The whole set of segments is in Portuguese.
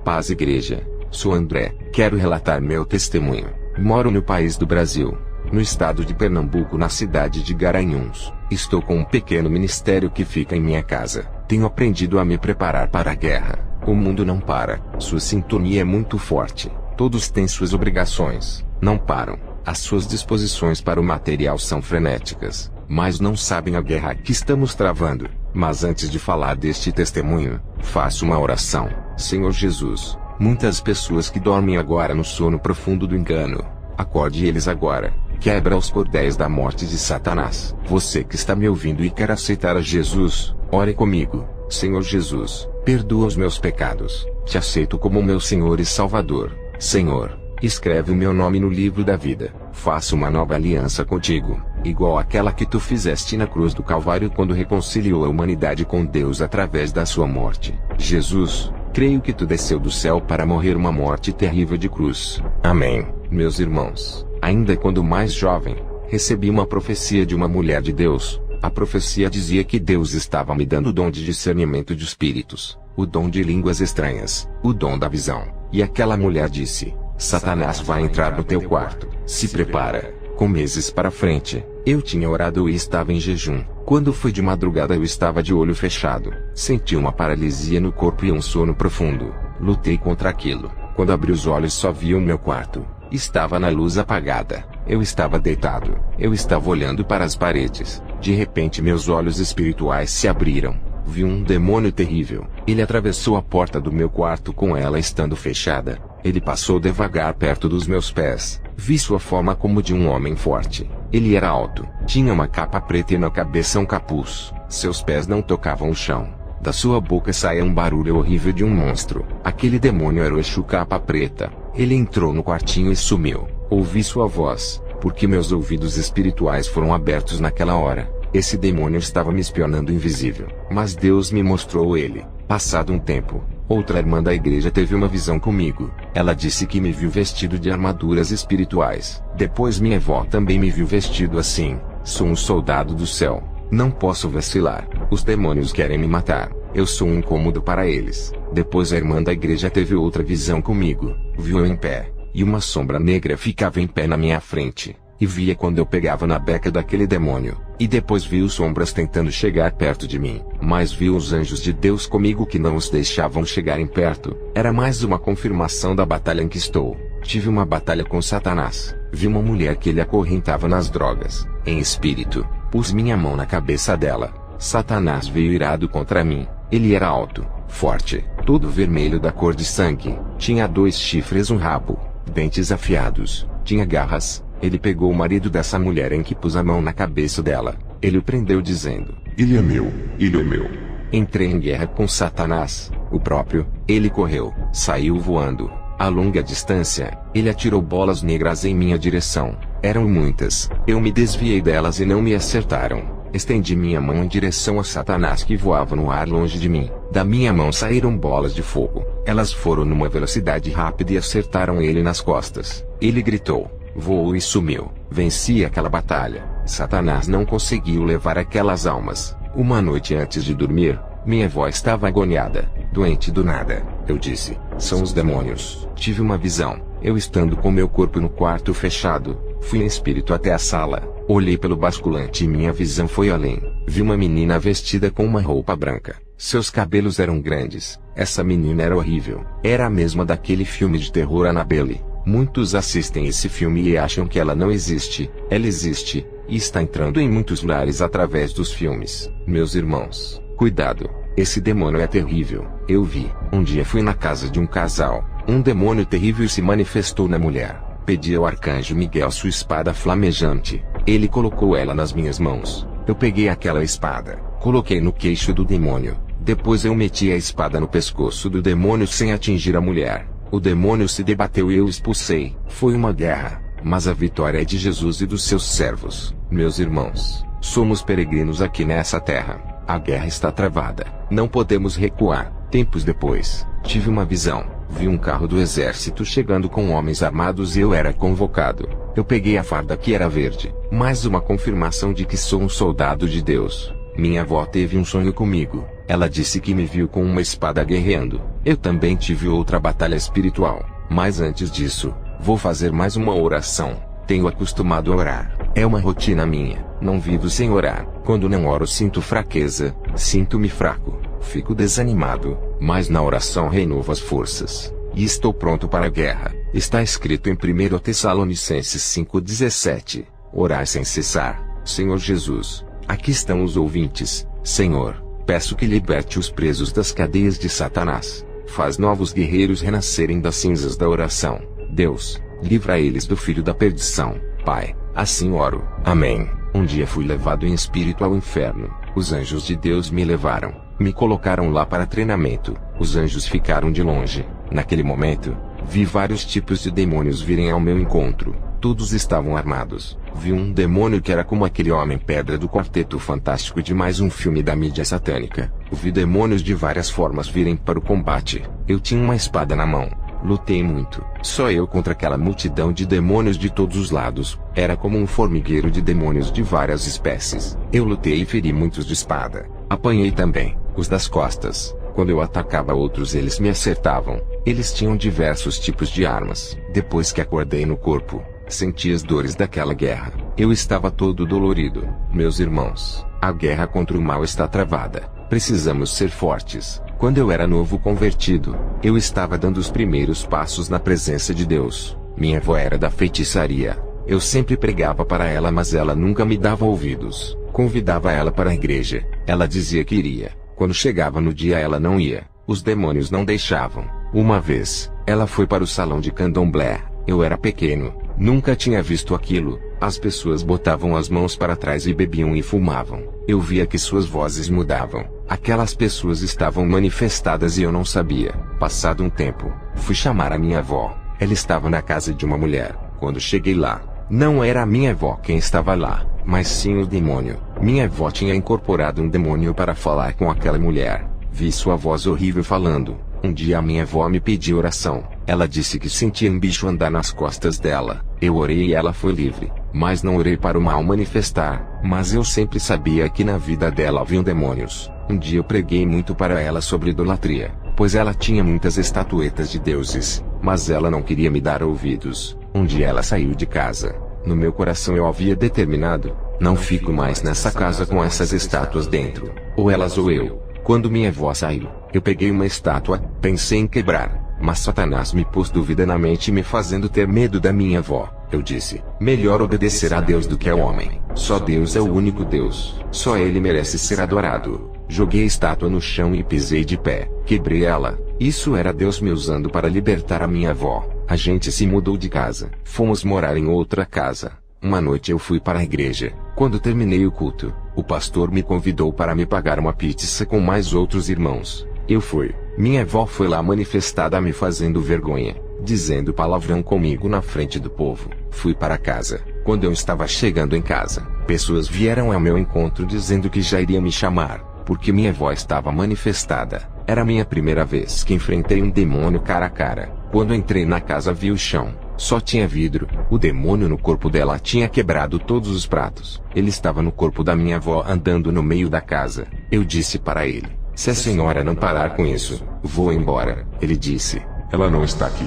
Paz Igreja, sou André, quero relatar meu testemunho. Moro no país do Brasil, no estado de Pernambuco, na cidade de Garanhuns. Estou com um pequeno ministério que fica em minha casa. Tenho aprendido a me preparar para a guerra. O mundo não para, sua sintonia é muito forte. Todos têm suas obrigações, não param. As suas disposições para o material são frenéticas, mas não sabem a guerra que estamos travando. Mas antes de falar deste testemunho, faço uma oração. Senhor Jesus, muitas pessoas que dormem agora no sono profundo do engano, acorde eles agora. Quebra os cordéis da morte de Satanás. Você que está me ouvindo e quer aceitar a Jesus, ore comigo. Senhor Jesus, perdoa os meus pecados. Te aceito como meu Senhor e Salvador. Senhor, escreve o meu nome no livro da vida. Faça uma nova aliança contigo, igual àquela que tu fizeste na cruz do Calvário quando reconciliou a humanidade com Deus através da sua morte. Jesus, creio que tu desceu do céu para morrer uma morte terrível de cruz. Amém. Meus irmãos, ainda quando mais jovem, recebi uma profecia de uma mulher de Deus. A profecia dizia que Deus estava me dando o dom de discernimento de espíritos, o dom de línguas estranhas, o dom da visão. E aquela mulher disse: Satanás vai entrar no teu quarto, se prepara. Com meses para frente, eu tinha orado e estava em jejum. Quando foi de madrugada eu estava de olho fechado. Senti uma paralisia no corpo e um sono profundo. Lutei contra aquilo. Quando abri os olhos só vi o meu quarto. Estava na luz apagada. Eu estava deitado. Eu estava olhando para as paredes. De repente meus olhos espirituais se abriram. Vi um demônio terrível. Ele atravessou a porta do meu quarto com ela estando fechada. Ele passou devagar perto dos meus pés. Vi sua forma como de um homem forte. Ele era alto, tinha uma capa preta e na cabeça um capuz. Seus pés não tocavam o chão. Da sua boca saía um barulho horrível de um monstro. Aquele demônio era o Exu Capa Preta. Ele entrou no quartinho e sumiu. Ouvi sua voz, porque meus ouvidos espirituais foram abertos naquela hora. Esse demônio estava me espionando invisível, mas Deus me mostrou ele. Passado um tempo, outra irmã da igreja teve uma visão comigo. Ela disse que me viu vestido de armaduras espirituais. Depois minha avó também me viu vestido assim. Sou um soldado do céu. Não posso vacilar. Os demônios querem me matar. Eu sou um incômodo para eles. Depois a irmã da igreja teve outra visão comigo. Viu eu em pé, e uma sombra negra ficava em pé na minha frente. E via quando eu pegava na beca daquele demônio. E depois viu sombras tentando chegar perto de mim. Mas viu os anjos de Deus comigo que não os deixavam chegarem perto. Era mais uma confirmação da batalha em que estou. Tive uma batalha com Satanás. Vi uma mulher que ele acorrentava nas drogas. Em espírito, pus minha mão na cabeça dela. Satanás veio irado contra mim. Ele era alto, forte, todo vermelho da cor de sangue. Tinha 2 chifres, um rabo, dentes afiados, tinha garras. Ele pegou o marido dessa mulher em que pus a mão na cabeça dela. Ele o prendeu dizendo: Ele é meu, ele é meu. Entrei em guerra com Satanás, o próprio. Ele correu, saiu voando. A longa distância, ele atirou bolas negras em minha direção. Eram muitas. Eu me desviei delas e não me acertaram. Estendi minha mão em direção a Satanás que voava no ar longe de mim. Da minha mão saíram bolas de fogo. Elas foram numa velocidade rápida e acertaram ele nas costas. Ele gritou, voou e sumiu. Venci aquela batalha. Satanás não conseguiu levar aquelas almas. Uma noite antes de dormir, minha avó estava agoniada, doente do nada. Eu disse: são os demônios. Tive uma visão. Eu estando com meu corpo no quarto fechado, fui em espírito até a sala. Olhei pelo basculante e minha visão foi além. Vi uma menina vestida com uma roupa branca. Seus cabelos eram grandes. Essa menina era horrível. Era a mesma daquele filme de terror Annabelle. Muitos assistem esse filme e acham que ela não existe. Ela existe, e está entrando em muitos lares através dos filmes. Meus irmãos, cuidado. Esse demônio é terrível. Eu vi. Um dia fui na casa de um casal. Um demônio terrível se manifestou na mulher. Pedi ao arcanjo Miguel sua espada flamejante. Ele colocou ela nas minhas mãos. Eu peguei aquela espada, coloquei no queixo do demônio. Depois eu meti a espada no pescoço do demônio sem atingir a mulher. O demônio se debateu e eu expulsei. Foi uma guerra, mas a vitória é de Jesus e dos seus servos. Meus irmãos, somos peregrinos aqui nessa terra. A guerra está travada. Não podemos recuar. Tempos depois, tive uma visão. Vi um carro do exército chegando com homens armados e eu era convocado. Eu peguei a farda que era verde. Mais uma confirmação de que sou um soldado de Deus. Minha avó teve um sonho comigo. Ela disse que me viu com uma espada guerreando. Eu também tive outra batalha espiritual. Mas antes disso, vou fazer mais uma oração. Tenho acostumado a orar. É uma rotina minha. Não vivo sem orar. Quando não oro sinto fraqueza. Sinto-me fraco. Fico desanimado. Mas na oração renovo as forças. E estou pronto para a guerra. Está escrito em 1 Tessalonicenses 5,17. Orai sem cessar. Senhor Jesus. Aqui estão os ouvintes. Senhor, peço que liberte os presos das cadeias de Satanás. Faz novos guerreiros renascerem das cinzas da oração. Deus, livra eles do filho da perdição. Pai, assim oro. Amém. Um dia fui levado em espírito ao inferno. Os anjos de Deus me levaram. Me colocaram lá para treinamento. Os anjos ficaram de longe. Naquele momento, vi vários tipos de demônios virem ao meu encontro. Todos estavam armados. Vi um demônio que era como aquele homem-pedra do Quarteto Fantástico de mais um filme da mídia satânica. Vi demônios de várias formas virem para o combate. Eu tinha uma espada na mão. Lutei muito. Só eu contra aquela multidão de demônios de todos os lados. Era como um formigueiro de demônios de várias espécies. Eu lutei e feri muitos de espada. Apanhei também. Os das costas. Quando eu atacava outros eles me acertavam. Eles tinham diversos tipos de armas. Depois que acordei no corpo, senti as dores daquela guerra. Eu estava todo dolorido. Meus irmãos, a guerra contra o mal está travada. Precisamos ser fortes. Quando eu era novo convertido, eu estava dando os primeiros passos na presença de Deus. Minha avó era da feitiçaria. Eu sempre pregava para ela, mas ela nunca me dava ouvidos. Convidava ela para a igreja. Ela dizia que iria. Quando chegava no dia ela não ia. Os demônios não deixavam. Uma vez, ela foi para o salão de candomblé. Eu era pequeno. Nunca tinha visto aquilo. As pessoas botavam as mãos para trás e bebiam e fumavam. Eu via que suas vozes mudavam. Aquelas pessoas estavam manifestadas e eu não sabia. Passado um tempo, fui chamar a minha avó. Ela estava na casa de uma mulher. Quando cheguei lá, não era a minha avó quem estava lá, mas sim o demônio. Minha avó tinha incorporado um demônio para falar com aquela mulher. Vi sua voz horrível falando. Um dia a minha avó me pediu oração. Ela disse que sentia um bicho andar nas costas dela. Eu orei e ela foi livre. Mas não orei para o mal manifestar. Mas eu sempre sabia que na vida dela haviam demônios. Um dia eu preguei muito para ela sobre idolatria, pois ela tinha muitas estatuetas de deuses, mas ela não queria me dar ouvidos. Um dia ela saiu de casa. No meu coração eu havia determinado: não fico mais nessa casa com essas estátuas dentro. Ou elas ou eu. Quando minha avó saiu, eu peguei uma estátua, pensei em quebrar, mas Satanás me pôs dúvida na mente, me fazendo ter medo da minha avó. Eu disse: melhor obedecer a Deus do que ao homem. Só Deus é o único Deus. Só Ele merece ser adorado. Joguei a estátua no chão e pisei de pé. Quebrei ela. Isso era Deus me usando para libertar a minha avó. A gente se mudou de casa. Fomos morar em outra casa. Uma noite eu fui para a igreja. Quando terminei o culto, o pastor me convidou para me pagar uma pizza com mais outros irmãos. Eu fui. Minha avó foi lá manifestada me fazendo vergonha, dizendo palavrão comigo na frente do povo. Fui para casa. Quando eu estava chegando em casa, pessoas vieram ao meu encontro dizendo que já iriam me chamar, porque minha avó estava manifestada. Era a minha primeira vez que enfrentei um demônio cara a cara. Quando entrei na casa vi o chão. Só tinha vidro. O demônio no corpo dela tinha quebrado todos os pratos. Ele estava no corpo da minha avó andando no meio da casa. Eu disse para ele: se a senhora não parar com isso, vou embora. Ele disse: ela não está aqui.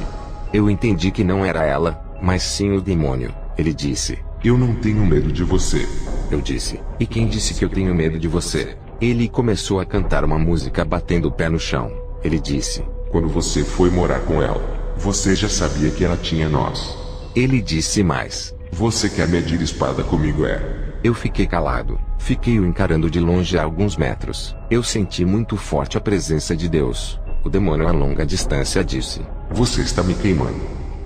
Eu entendi que não era ela, mas sim o demônio. Ele disse: eu não tenho medo de você. Eu disse: e quem disse que eu tenho medo de você? Ele começou a cantar uma música batendo o pé no chão. Ele disse: quando você foi morar com ela, você já sabia que ela tinha nós. Ele disse mais: você quer medir espada comigo, é? Eu fiquei calado. Fiquei o encarando de longe a alguns metros. Eu senti muito forte a presença de Deus. O demônio a longa distância disse: você está me queimando.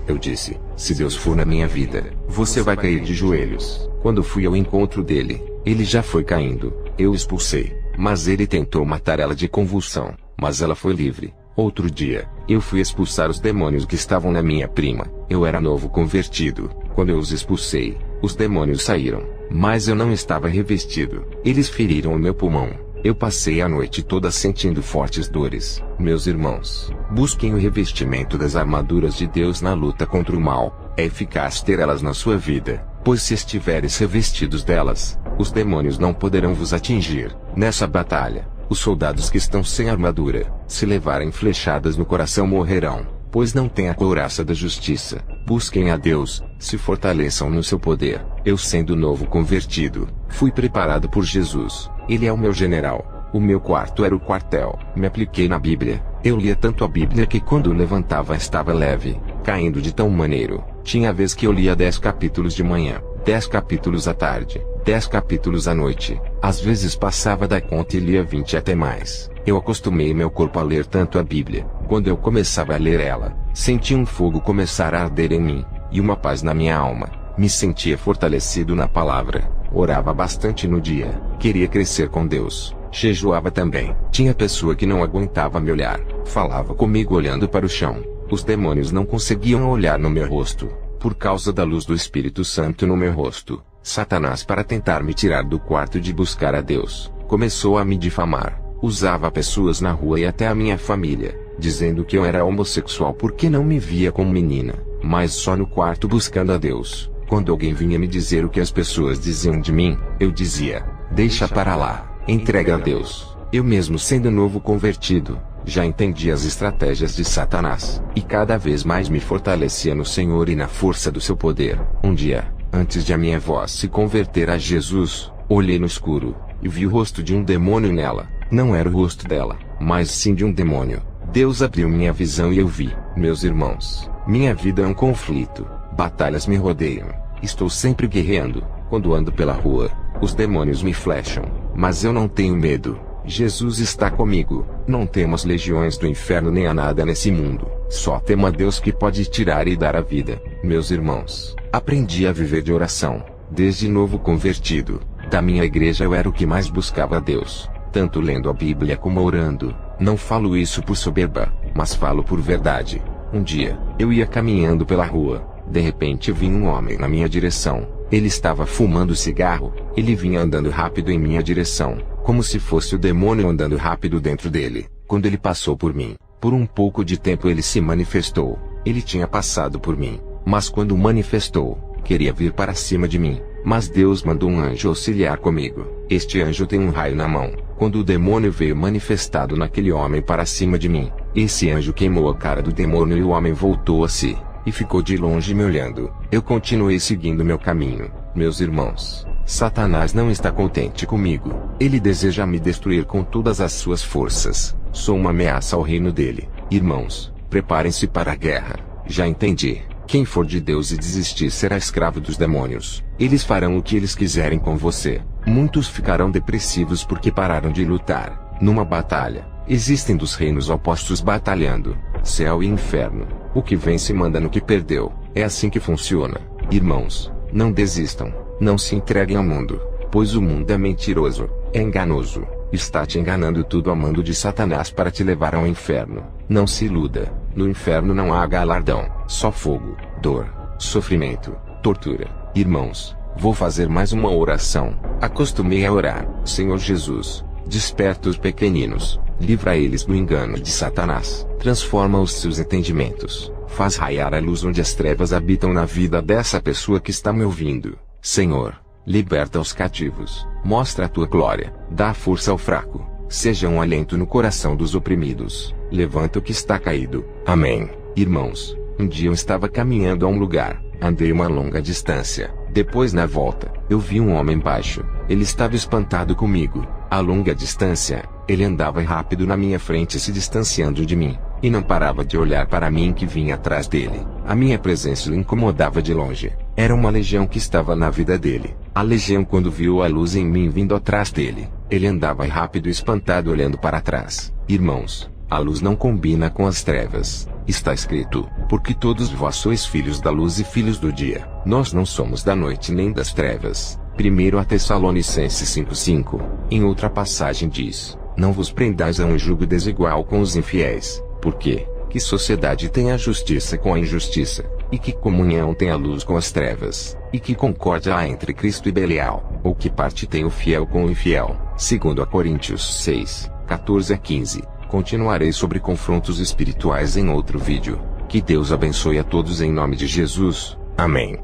Eu disse: se Deus for na minha vida, você vai cair de joelhos. Quando fui ao encontro dele, ele já foi caindo. Eu expulsei, mas ele tentou matar ela de convulsão, mas ela foi livre. Outro dia, eu fui expulsar os demônios que estavam na minha prima. Eu era novo convertido. Quando eu os expulsei, os demônios saíram, mas eu não estava revestido. Eles feriram o meu pulmão. Eu passei a noite toda sentindo fortes dores. Meus irmãos, busquem o revestimento das armaduras de Deus na luta contra o mal. É eficaz ter elas na sua vida, pois se estiveres revestidos delas, os demônios não poderão vos atingir. Nessa batalha, os soldados que estão sem armadura, se levarem flechadas no coração morrerão, pois não têm a couraça da justiça. Busquem a Deus, se fortaleçam no seu poder. Eu, sendo novo convertido, fui preparado por Jesus. Ele é o meu general. O meu quarto era o quartel. Me apliquei na Bíblia. Eu lia tanto a Bíblia que quando levantava estava leve, caindo de tão maneiro. Tinha vez que eu lia 10 capítulos de manhã, 10 capítulos à tarde, 10 capítulos à noite. Às vezes passava da conta e lia 20 até mais. Eu acostumei meu corpo a ler tanto a Bíblia. Quando eu começava a ler ela, senti um fogo começar a arder em mim, e uma paz na minha alma. Me sentia fortalecido na palavra. Orava bastante no dia. Queria crescer com Deus. Jejuava também. Tinha pessoa que não aguentava me olhar. Falava comigo olhando para o chão. Os demônios não conseguiam olhar no meu rosto, por causa da luz do Espírito Santo no meu rosto. Satanás, para tentar me tirar do quarto de buscar a Deus, começou a me difamar. Usava pessoas na rua e até a minha família, dizendo que eu era homossexual porque não me via como menina, mas só no quarto buscando a Deus. Quando alguém vinha me dizer o que as pessoas diziam de mim, eu dizia: deixa para lá, entrega a Deus. Eu mesmo, sendo novo convertido, já entendi as estratégias de Satanás, e cada vez mais me fortalecia no Senhor e na força do seu poder. Um dia, antes de a minha avó se converter a Jesus, olhei no escuro, e vi o rosto de um demônio nela. Não era o rosto dela, mas sim de um demônio. Deus abriu minha visão e eu vi. Meus irmãos, minha vida é um conflito. Batalhas me rodeiam. Estou sempre guerreando. Quando ando pela rua, os demônios me flecham, mas eu não tenho medo. Jesus está comigo. Não temos legiões do inferno nem a nada nesse mundo. Só temo a Deus que pode tirar e dar a vida. Meus irmãos, aprendi a viver de oração. Desde novo convertido, da minha igreja eu era o que mais buscava a Deus, tanto lendo a Bíblia como orando. Não falo isso por soberba, mas falo por verdade. Um dia, eu ia caminhando pela rua. De repente vi um homem na minha direção. Ele estava fumando cigarro. Ele vinha andando rápido em minha direção, como se fosse o demônio andando rápido dentro dele. Quando ele passou por mim, por um pouco de tempo ele se manifestou. Ele tinha passado por mim, mas quando manifestou, queria vir para cima de mim. Mas Deus mandou um anjo auxiliar comigo. Este anjo tem um raio na mão. Quando o demônio veio manifestado naquele homem para cima de mim, esse anjo queimou a cara do demônio e o homem voltou a si, e ficou de longe me olhando. Eu continuei seguindo meu caminho. Meus irmãos, Satanás não está contente comigo. Ele deseja me destruir com todas as suas forças. Sou uma ameaça ao reino dele. Irmãos, preparem-se para a guerra. Já entendi. Quem for de Deus e desistir será escravo dos demônios. Eles farão o que eles quiserem com você. Muitos ficarão depressivos porque pararam de lutar. Numa batalha, existem dos reinos opostos batalhando, céu e inferno. O que vence manda no que perdeu. É assim que funciona. Irmãos, não desistam. Não se entreguem ao mundo, pois o mundo é mentiroso, é enganoso. Está te enganando tudo a mando de Satanás para te levar ao inferno. Não se iluda. No inferno não há galardão, só fogo, dor, sofrimento, tortura. Irmãos, vou fazer mais uma oração. Acostumei a orar. Senhor Jesus, desperta os pequeninos, livra eles do engano de Satanás, transforma os seus entendimentos, faz raiar a luz onde as trevas habitam na vida dessa pessoa que está me ouvindo. Senhor, liberta os cativos, mostra a tua glória, dá força ao fraco, seja um alento no coração dos oprimidos, levanta o que está caído. Amém. Irmãos, um dia eu estava caminhando a um lugar, andei uma longa distância. Depois, na volta, eu vi um homem baixo. Ele estava espantado comigo. A longa distância, ele andava rápido na minha frente, se distanciando de mim, e não parava de olhar para mim que vinha atrás dele. A minha presença o incomodava de longe. Era uma legião que estava na vida dele. A legião, quando viu a luz em mim vindo atrás dele, ele andava rápido e espantado olhando para trás. Irmãos, a luz não combina com as trevas. Está escrito: porque todos vós sois filhos da luz e filhos do dia. Nós não somos da noite nem das trevas. 1 Tessalonicenses 5:5. Em outra passagem diz: não vos prendais a um jugo desigual com os infiéis. Porque que sociedade tem a justiça com a injustiça? E que comunhão tem a luz com as trevas? E que concórdia há entre Cristo e Belial? Ou que parte tem o fiel com o infiel? 2 Coríntios 6, 14-15. Continuarei sobre confrontos espirituais em outro vídeo. Que Deus abençoe a todos em nome de Jesus. Amém.